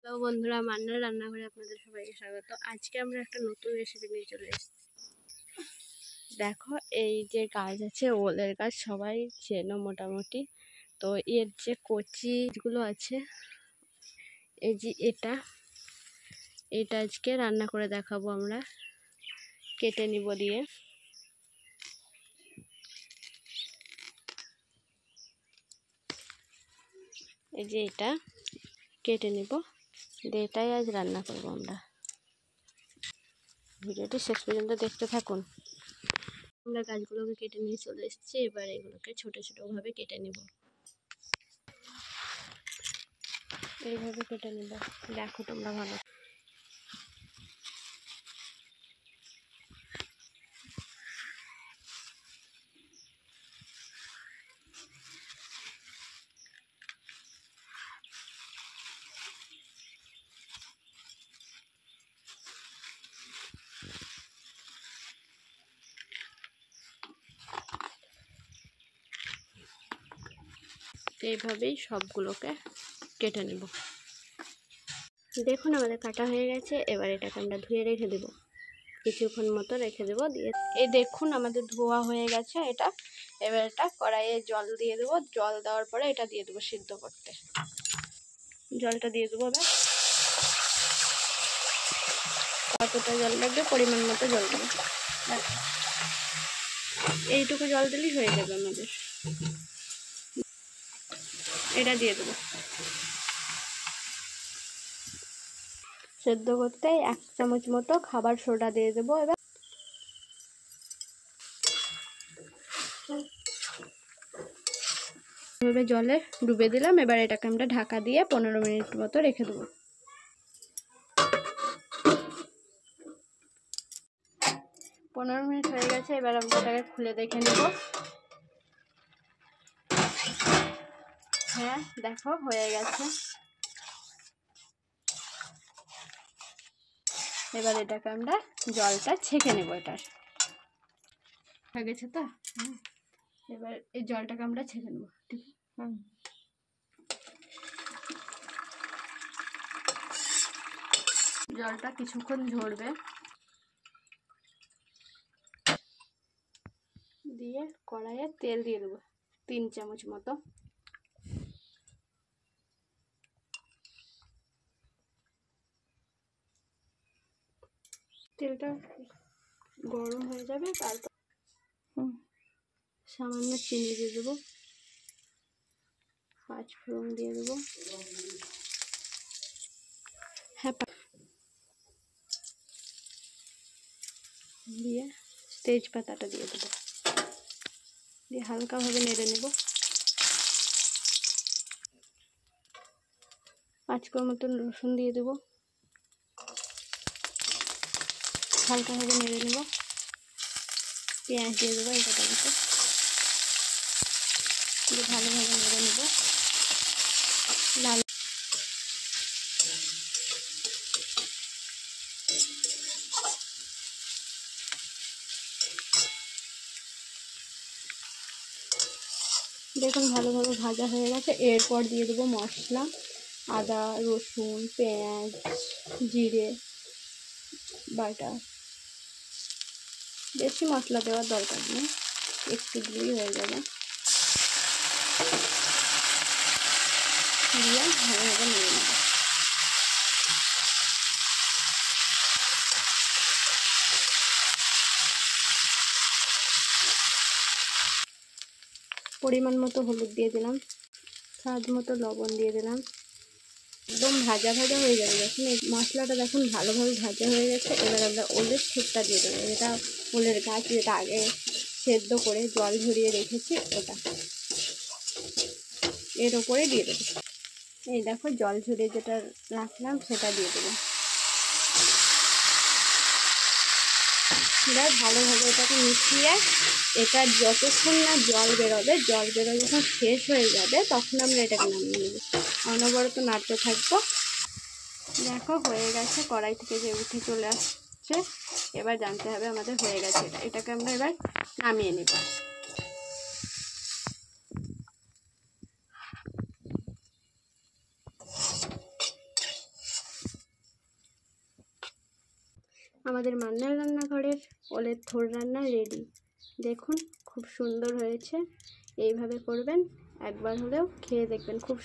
Hello বন্ধুরা, মান্নার রান্নাঘরে আপনাদের সবাইকে স্বাগত। আজকে আমরা একটা নতুন রেসিপি নিয়ে চলে এসেছি। দেখো, এই যে গাছ আছে, ওলের গাছ, সবাই চেনো মোটামুটি। তো এর যে কচিগুলো আছে, এই যে এটা আজকে রান্না করে দেখাবো আমরা। কেটে নিব দিয়ে, এই যে এটা কেটে নিব দিয়ে এটাই আজ রান্না করবো আমরা। ভিডিওটি শেষ পর্যন্ত দেখতে থাকুন। আমরা গাছগুলোকে কেটে নিয়ে চলে এসেছি, এবার এগুলোকে ছোট ছোট ভাবে কেটে নিব। এইভাবে কেটে নিব, দেখো তোমরা ভালো। এইভাবেই সবগুলোকে কেটে নেব। দেখুন আমাদের কাটা হয়ে গেছে। এবার এটাকে আমরা ধুয়ে রেখে দেব, কিছুক্ষণ মতো রেখে দেব। দিয়ে এই দেখুন আমাদের ধোয়া হয়ে গেছে এটা। এবার এটা কড়াইয়ে জল দিয়ে দেবো। জল দেওয়ার পরে এটা দিয়ে দেবো সিদ্ধ করতে। জলটা দিয়ে দেবো। এবার কতটা জল লাগবে পরিমাণ মতো জল দেবো। এইটুকু জল দিলেই হয়ে যাবে আমাদের। এটা দিয়ে দেবো সেদ্ধ করতে। 1 চামচ মতো খাবার সোডা দিয়ে দেবো। এবার এভাবে জলে ডুবে দিলাম। এবার এটাকে আমরা ঢাকা দিয়ে 15 মিনিট মতো রেখে দেবো। 15 মিনিট হয়ে গেছে। এবার আমরা এটাকে খুলে দেখে নেব। হ্যাঁ, দেখো হয়ে গেছে। এবার এটাকে আমরা জলটা ছেঁকে নেব। এটার হয়ে গেছে তো। এবার এই জলটাকে আমরা ছেঁকে নেব। ঠিক আছে, জলটা কিছুক্ষণ ঝরবে। দিয়ে কড়াইয়ে তেল দিয়ে দেবো 3 চামচ মতো। তেলটা গরম হয়ে যাবে, তারপর সামান্য চিনি দিয়ে দেবো, 5 ফোড়ন দিয়ে দেবো। হ্যাঁ, দিয়ে তেজপাতাটা দিয়ে দেবো। দিয়ে হালকাভাবে নেড়ে নেব। 5 কোয়া মতন রসুন দিয়ে দেবো। হালকাভাবে নেড়ে নেব। পেঁয়াজ দিয়ে দেবো এটা মতো। দিয়ে ভালোভাবে নেড়ে নেব। লাল দেখুন ভালোভাবে ভাজা হয়ে গেছে। এরপর দিয়ে দেবো মশলা, আদা রসুন পেঁয়াজ জিরে বাটা। বেশি মশলা দেওয়ার দরকার নেই, একটু দিলেই হয়ে যাবে। দিয়ে ভালোভাবে নেড়ে নেব। পরিমাণ মতো হলুদ দিয়ে দিলাম, স্বাদ মতো লবণ দিয়ে দিলাম। একদম ভাজা ভাজা হয়ে যাবে যখন এই মশলাটা দেখুন ভালোভাবে ভাজা হয়ে গেছে। এবার আমরা ওলের ঠোঁটটা দিয়ে দেবো। যেটা ওলের গাছ, যেটা আগে সেদ্ধ করে জল ঝরিয়ে রেখেছি, ওটা এর ওপরে দিয়ে দেবো। এই দেখো জল ঝরিয়ে যেটা রাখলাম সেটা দিয়ে দেবো। এবার ভালোভাবে এটাকে মিশিয়ে এটা যতক্ষণ না জল বেরোবে, জল বেরো যখন শেষ হয়ে যাবে তখন আমরা এটাকে নামিয়ে নেব। অনবরত নাড়তে থাকবো। দেখো হয়ে গেছে, কড়াই থেকে যে উঠে চলে আসছে। এবার জানতে হবে আমাদের হয়ে গেছে। এটাকে আমরা এবার নামিয়ে নেব। আমাদের মান্নার রান্নাঘরের ওলের থোড় রান্না রেডি। দেখুন খুব সুন্দর হয়েছে। এইভাবে করবেন, একবার হলেও খেয়ে দেখবেন। খুব